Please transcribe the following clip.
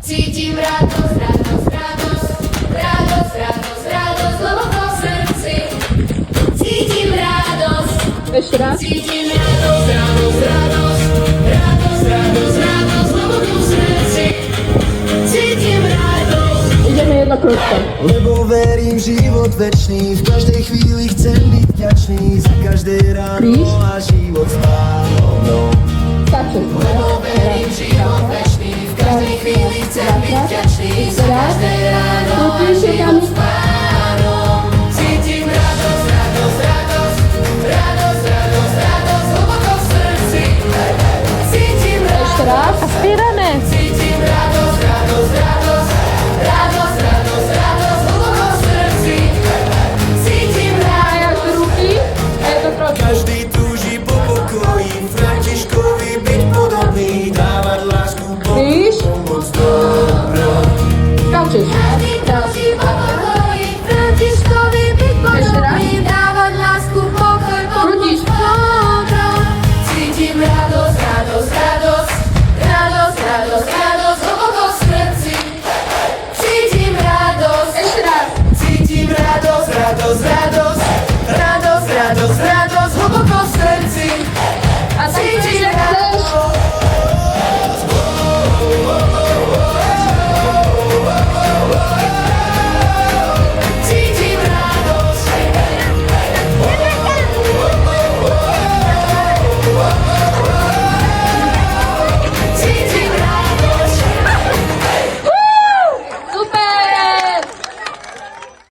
Cítim radosť, radosť, radosť, radosť, radosť, radosť, hlboko v srdci. Cítim radosť, Ešte raz. cítim radosť, radosť, radosť, radosť, radosť, radosť, hlboko v srdci. Cítim radosť. Ideme jedno krútko. Lebo verím v život večný, v každej chvíli chcem byť vďačný za každé ráno a život s Pánom. Stačí. Lebo verím v život večný, v každej chvíli chcem byť vďačný za každé ráno a život s Pánom. Cítim radosť, radosť, radosť, radosť, radosť, radosť, hlboko v srdci. Cítim Ešte radosť. raz. A spíraj.